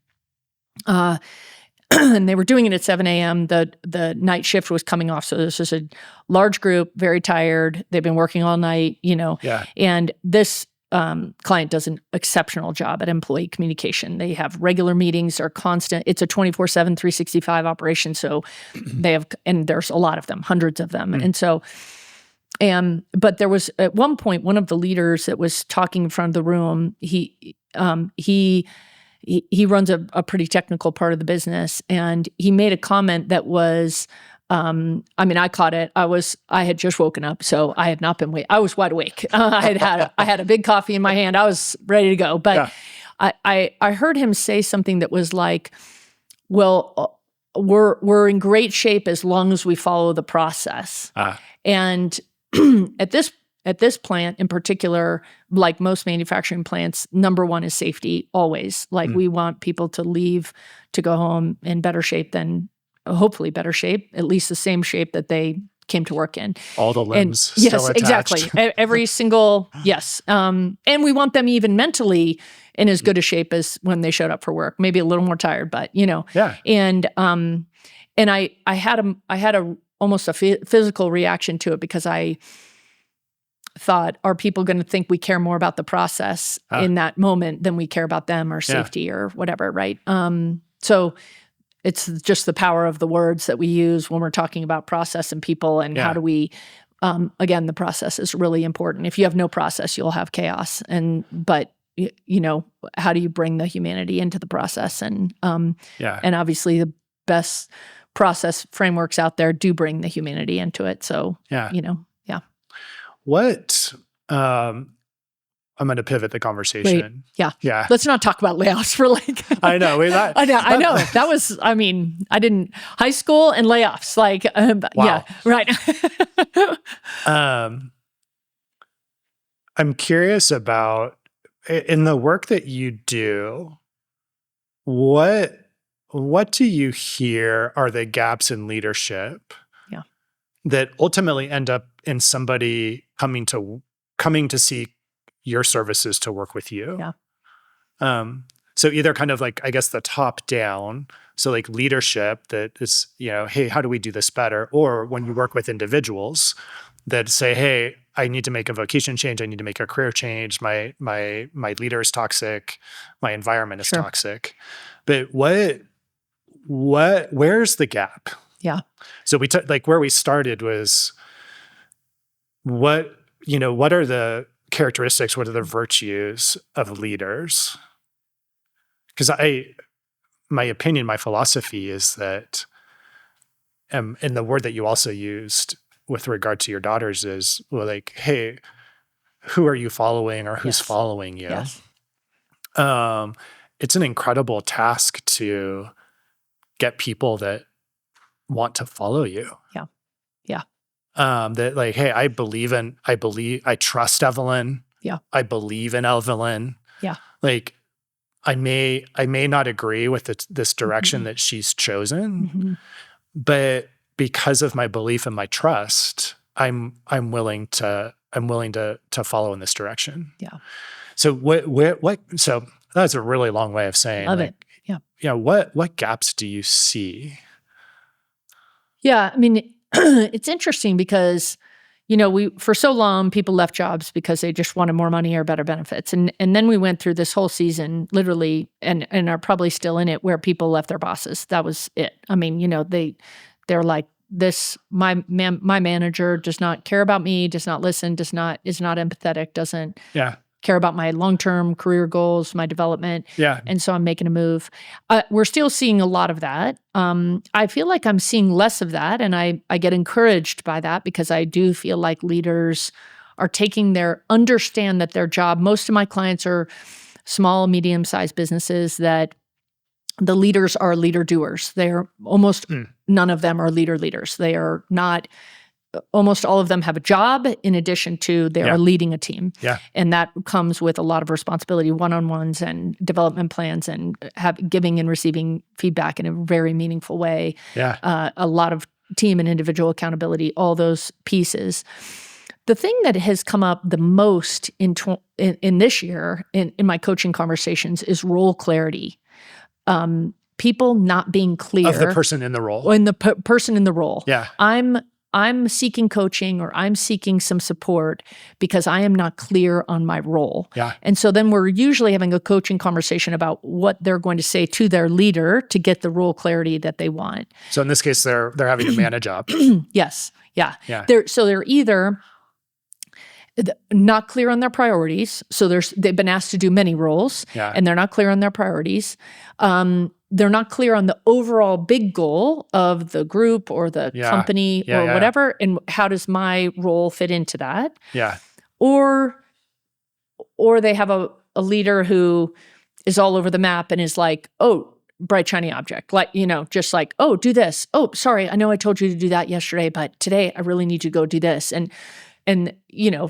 and they were doing it at 7 a.m. The night shift was coming off. So this was a large group, very tired. They've been working all night, and this client does an exceptional job at employee communication. They have regular meetings, are constant. It's a 24/7, 365 operation. So they have, and there's a lot of them, hundreds of them. And so, but there was at one point, one of the leaders that was talking in front of the room, he runs a pretty technical part of the business, and he made a comment that was, I caught it. I had just woken up, so I had not been I was wide awake. I had a big coffee in my hand. I was ready to go, but I heard him say something that was like, well, we're in great shape as long as we follow the process. And at this plant in particular, like most manufacturing plants, number one is safety always. Like we want people to leave to go home in better shape than, hopefully better shape, at least the same shape that they came to work in. All the limbs and, still attached. Exactly. Every single, yes. And we want them even mentally in as good a shape as when they showed up for work, maybe a little more tired, but Yeah. And I had almost a physical reaction to it because I thought, are people going to think we care more about the process in that moment than we care about them or safety or whatever, right? So it's just the power of the words that we use when we're talking about process and people and how do we, again, the process is really important. If you have no process, you'll have chaos. But how do you bring the humanity into the process? And obviously the best process frameworks out there do bring the humanity into it. So, What, I'm going to pivot the conversation. Wait, Yeah. Let's not talk about layoffs for like. I know. I know. That was, I didn't, high school and layoffs, like, wow. Yeah, right. I'm curious about, in the work that you do, what do you hear are the gaps in leadership that ultimately end up in somebody coming to seek your services to work with you? So either kind of like, I guess, the top down, so like leadership that is, hey, how do we do this better? Or when you work with individuals that say, hey, I need to make a vocation change, I need to make a career change, my leader is toxic, my environment is toxic. But where's the gap? Yeah. So like where we started was what are the characteristics, what are the virtues of leaders? Because my opinion, my philosophy is that, and the word that you also used with regard to your daughters is, well, like, hey, who are you following or who's following you? Yes. It's an incredible task to get people that want to follow you. Yeah. That like, hey, I trust Evelyn. Yeah. I believe in Evelyn. Yeah. Like, I may not agree with this direction that she's chosen, but because of my belief and my trust, I'm willing to follow in this direction. Yeah. So so that's a really long way of saying, Love like, it. Yeah. What gaps do you see? Yeah. It's interesting because, for so long, people left jobs because they just wanted more money or better benefits. And then we went through this whole season, literally, and are probably still in it, where people left their bosses. That was it. They're like, my manager does not care about me, does not listen, is not empathetic, doesn't care about my long-term career goals, my development. Yeah. And so I'm making a move. We're still seeing a lot of that. I feel like I'm seeing less of that, and I get encouraged by that because I do feel like leaders are understand that their job, most of my clients are small, medium-sized businesses that the leaders are leader doers. They're almost none of them are leaders. They are not. Almost all of them have a job in addition to they are leading a team. Yeah. And that comes with a lot of responsibility, one-on-ones and development plans and giving and receiving feedback in a very meaningful way. Yeah. A lot of team and individual accountability, all those pieces. The thing that has come up the most in this year in my coaching conversations is role clarity. People not being clear. Of the person in the role. In the person in the role. Yeah. I'm seeking coaching or I'm seeking some support because I am not clear on my role. Yeah. And so then we're usually having a coaching conversation about what they're going to say to their leader to get the role clarity that they want. So in this case, they're having to manage up. Yes. Yeah. Yeah. They're either not clear on their priorities. So they've been asked to do many roles and they're not clear on their priorities. They're not clear on the overall big goal of the group or the company or whatever. And how does my role fit into that? Yeah. Or they have a leader who is all over the map and is like, oh, bright shiny object, like, just like, oh, do this. Oh, sorry, I know I told you to do that yesterday, but today I really need you to go do this. And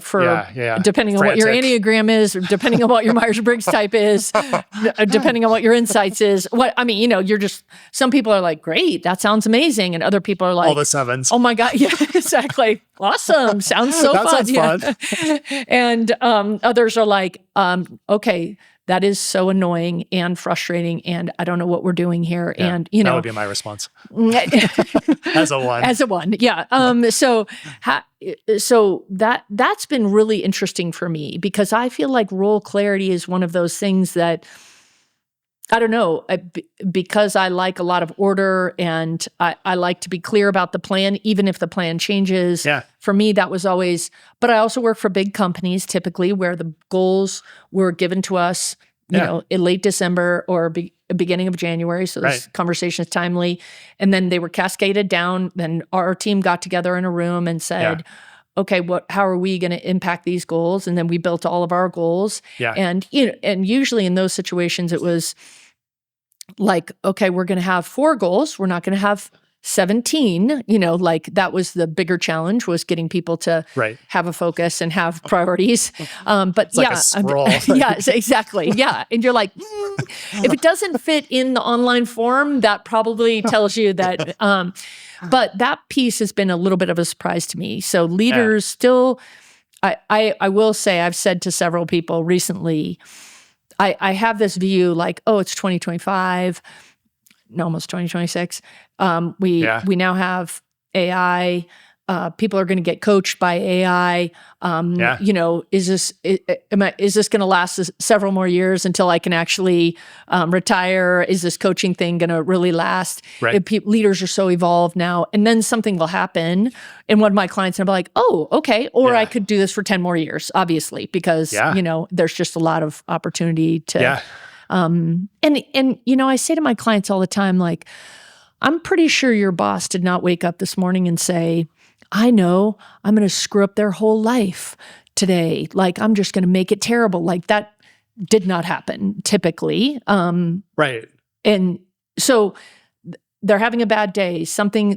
for depending on what your Enneagram is, or depending on what your Myers-Briggs type is, depending on what your insights is, you're just, some people are like, great, that sounds amazing. And other people are like, all the sevens. Oh my God. Yeah, exactly. Awesome. Sounds so fun. Sounds fun. And others are like, okay, that is so annoying and frustrating, and I don't know what we're doing here. Yeah, and that would be my response as a one. As a one, yeah. So that's been really interesting for me, because I feel like role clarity is one of those things that, I don't know, because I like a lot of order, and I like to be clear about the plan, even if the plan changes. Yeah. For me, that was always, but I also work for big companies typically, where the goals were given to us, in late December or beginning of January. So this conversation is timely. And then they were cascaded down. Then our team got together in a room and said, okay, how are we going to impact these goals? And then we built all of our goals. Yeah. And, and usually in those situations, it was like, okay, we're going to have 4 goals. We're not going to have 17, like that was the bigger challenge, was getting people to have a focus and have priorities. But it's like a scroll. Yes, exactly. Yeah. And you're like, if it doesn't fit in the online form, that probably tells you that, but that piece has been a little bit of a surprise to me. So leaders still, I will say, I've said to several people recently, I have this view like, oh, it's 2025, almost 2026. We now have AI. People are going to get coached by AI. Is this going to last several more years until I can actually retire? Is this coaching thing going to really last? Right. Leaders are so evolved now. And then something will happen, and one of my clients will be like, oh, okay. Or I could do this for 10 more years, obviously, because, there's just a lot of opportunity to... And I say to my clients all the time, like, I'm pretty sure your boss did not wake up this morning and say, I know I'm going to screw up their whole life today. Like, I'm just going to make it terrible. Like, that did not happen typically. Right. And so they're having a bad day,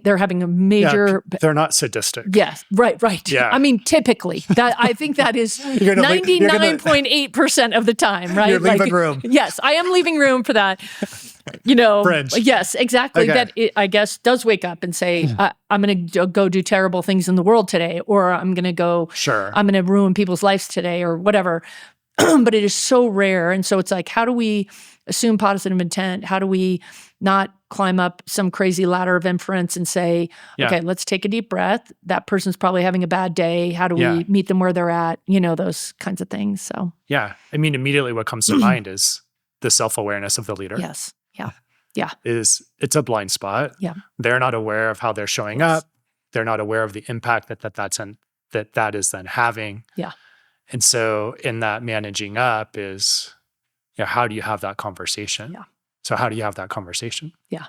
they're having a major... Yeah, they're not sadistic. Yes, right. Yeah. I mean, typically, I think that is 99.8% of the time, right? You're leaving room. Yes, I am leaving room for that, Fringe. Yes, exactly. Okay. That, I guess, does wake up and say, I'm going to go do terrible things in the world today, or I'm going to go... Sure. I'm going to ruin people's lives today, or whatever. But it is so rare. And so it's like, how do we assume positive intent? How do we not climb up some crazy ladder of inference and say, okay, let's take a deep breath. That person's probably having a bad day. How do we meet them where they're at? Those kinds of things. So, yeah. I mean, immediately what comes to mind is the self-awareness of the leader. Yes. Yeah. Yeah. It's a blind spot. Yeah. They're not aware of how they're showing up. They're not aware of the impact that is then having. Yeah. And so in that managing up is, how do you have that conversation? Yeah. So how do you have that conversation? Yeah.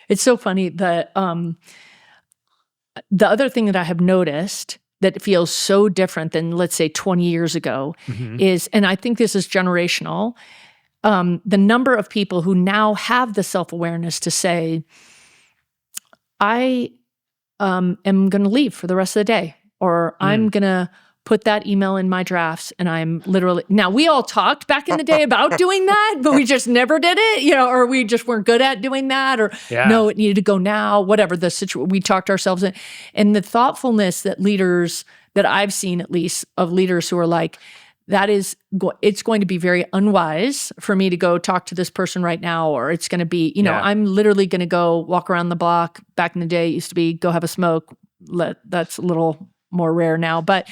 It's so funny that the other thing that I have noticed that feels so different than, let's say, 20 years ago is, and I think this is generational, the number of people who now have the self-awareness to say, I am going to leave for the rest of the day, or I'm going to put that email in my drafts, and I'm literally... Now, we all talked back in the day about doing that, but we just never did it, or we just weren't good at doing that, or no, it needed to go now, whatever the situation, we talked ourselves in. And the thoughtfulness that I've seen, at least, of leaders who are like, it's going to be very unwise for me to go talk to this person right now, or it's going to be, I'm literally going to go walk around the block. Back in the day, it used to be go have a smoke. That's a little more rare now, but...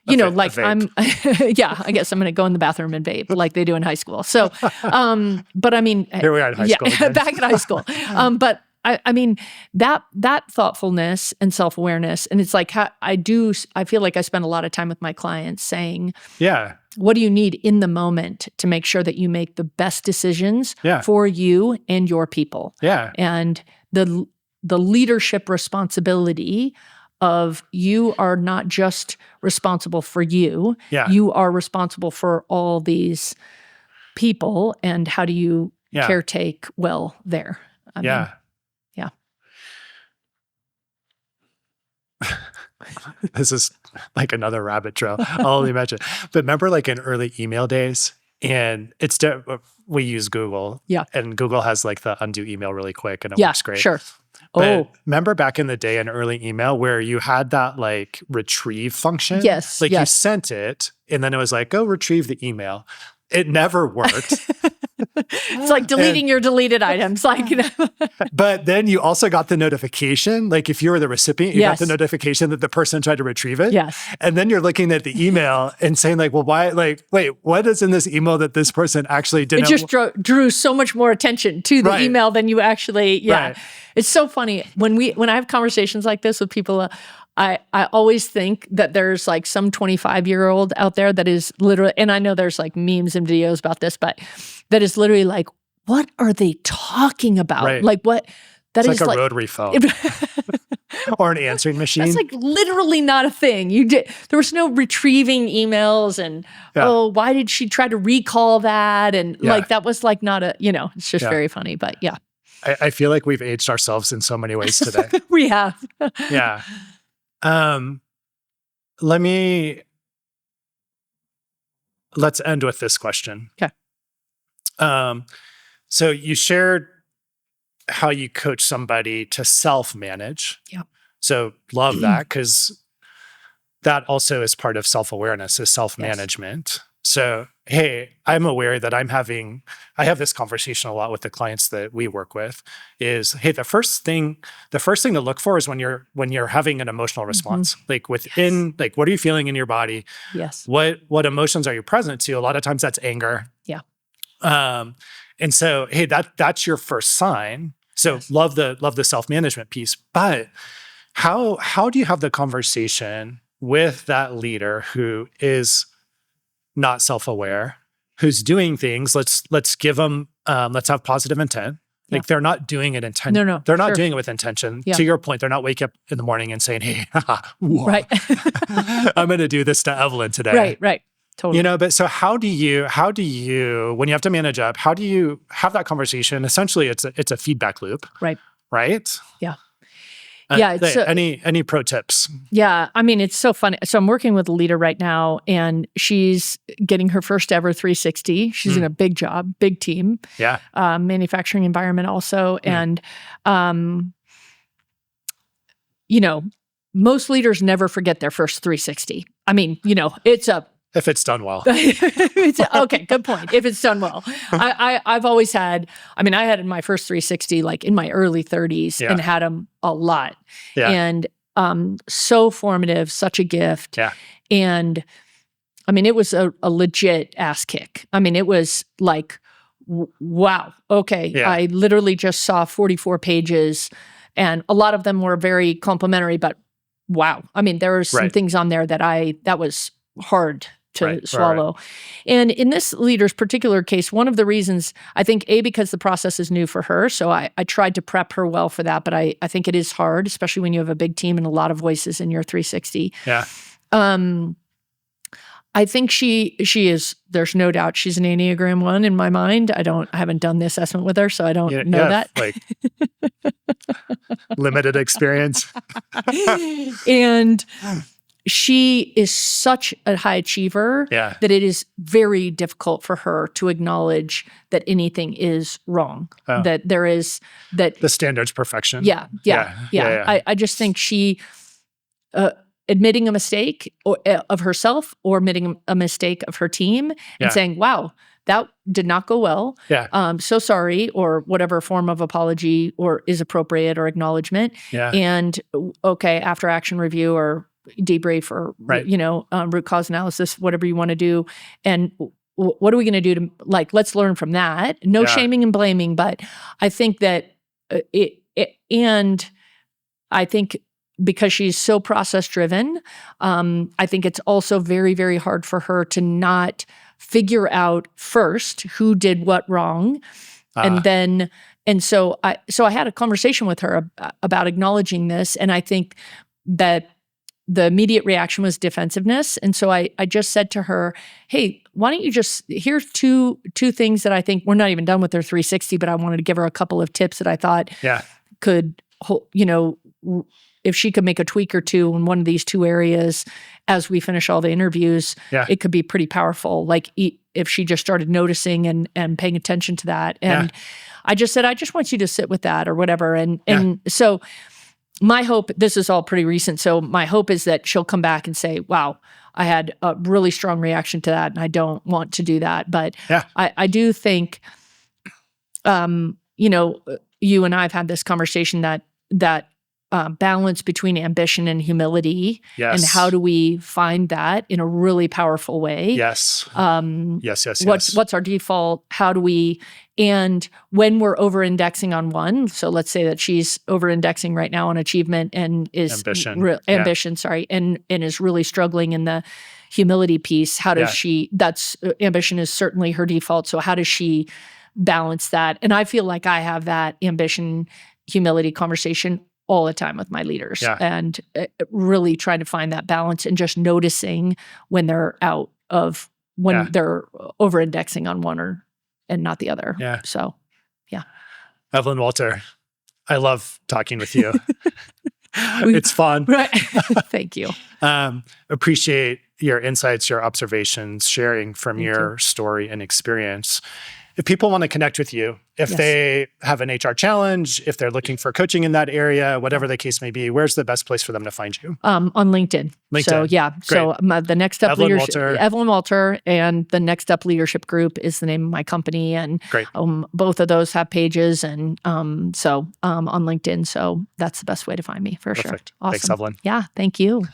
I'm, I guess I'm going to go in the bathroom and vape like they do in high school. So, but I mean, here we are in high school. Back in high school. But I mean, that thoughtfulness and self-awareness, and it's like, I feel like I spend a lot of time with my clients saying, what do you need in the moment to make sure that you make the best decisions for you and your people? Yeah. And the leadership responsibility of you are not just responsible for you, you are responsible for all these people, and how do you caretake well there. I mean, yeah. This is like another rabbit trail. I'll only mention. But remember like in early email days, and we use Google. Yeah. And Google has like the undo email really quick and it works great. Sure. But remember back in the day in early email where you had that like retrieve function? Yes. Like you sent it and then it was like, go retrieve the email. It never worked. It's like deleting your deleted items. Like, but then you also got the notification. Like if you were the recipient, you got the notification that the person tried to retrieve it. Yes. And then you're looking at the email and saying like, well, why, like, wait, what is in this email that this person actually didn't? It just drew so much more attention to the email than you actually, It's so funny. When I have conversations like this with people, I always think that there's like some 25-year-old out there that is literally, and I know there's like memes and videos about this, but that is literally like, what are they talking about? Right. Like what? That it's is like a rotary phone or an answering machine. That's like literally not a thing. There was no retrieving emails and, why did she try to recall that? And like, that was like not it's just very funny, but yeah. I feel like we've aged ourselves in so many ways today. We have. Yeah. Let's end with this question. Okay. So you shared how you coach somebody to self-manage. Yeah. So love that because that also is part of self-awareness, is self-management. Yes. So, hey, I'm aware that I have this conversation a lot with the clients that we work with is, hey, the first thing to look for is when you're having an emotional response, like within, like, what are you feeling in your body? Yes. What emotions are you present to? A lot of times that's anger. Yeah. And so, hey, that's your first sign. So love the self-management piece, but how do you have the conversation with that leader who is not self-aware, who's doing things? Let's give them, let's have positive intent. Like they're not doing it intentionally. No, they're not doing it with intention. Yeah. To your point, they're not waking up in the morning and saying, hey, right. I'm going to do this to Evelyn today. Right. Totally. But so how do you, when you have to manage up, how do you have that conversation? Essentially, it's a feedback loop. Right. Right? Yeah. Any pro tips? Yeah. I mean, it's so funny. So I'm working with a leader right now and she's getting her first ever 360. She's in a big job, big team. Yeah. Manufacturing environment also. And, most leaders never forget their first 360. I mean, it's a, if it's done well. Okay, good point. If it's done well. I've always had, I had my first 360 like in my early 30s and had them a lot. Yeah. And so formative, such a gift. Yeah. And it was a legit ass kick. It was like, wow, okay. Yeah. I literally just saw 44 pages and a lot of them were very complimentary, but wow. There were some things on there that was hard to swallow. Right. And in this leader's particular case, one of the reasons, I think, because the process is new for her, so I tried to prep her well for that, but I think it is hard, especially when you have a big team and a lot of voices in your 360. Yeah. I think she is, there's no doubt she's an Enneagram 1 in my mind. I haven't done the assessment with her, so I don't know that. Like limited experience. And she is such a high achiever that it is very difficult for her to acknowledge that anything is wrong. Oh. That there is that the standard's perfection. Yeah. I just think she admitting a mistake of herself or admitting a mistake of her team and saying, "Wow, that did not go well. Yeah. So sorry," or whatever form of apology or is appropriate or acknowledgement. Yeah. And okay, after action review or debrief or, root cause analysis, whatever you want to do. And what are we going to do to, let's learn from that. No shaming and blaming, but I think that and I think because she's so process driven, I think it's also very, very hard for her to not figure out first who did what wrong. And so I had a conversation with her about acknowledging this. And I think that the immediate reaction was defensiveness. And so I just said to her, hey, why don't you here's two things that I think, we're not even done with their 360, but I wanted to give her a couple of tips that I thought could, if she could make a tweak or two in one of these two areas as we finish all the interviews, it could be pretty powerful. Like if she just started noticing and paying attention to that. And I just said, I just want you to sit with that or whatever. And so my hope, this is all pretty recent, so my hope is that she'll come back and say, wow, I had a really strong reaction to that and I don't want to do that. But I do think, you and I have had this conversation that balance between ambition and humility, and how do we find that in a really powerful way? Yes. What's our default? How do we? And when we're over-indexing on one, so let's say that she's over-indexing right now on achievement and is ambition, and is really struggling in the humility piece. How does she? That's ambition is certainly her default. So how does she balance that? And I feel like I have that ambition humility conversation all the time with my leaders, and really trying to find that balance and just noticing when they're when they're over-indexing on one and not the other. So, Evelyn Walter, I love talking with you. It's fun. Right. Thank you. Appreciate your insights, your observations, sharing from your story and experience. If people want to connect with you, if they have an HR challenge, if they're looking for coaching in that area, whatever the case may be, where's the best place for them to find you? On LinkedIn. So Great. So the Next Up Evelyn Walter, and the Next Up Leadership Group is the name of my company. And both of those have pages, and on LinkedIn. So that's the best way to find me for sure. Awesome. Thanks, Evelyn. Yeah, thank you.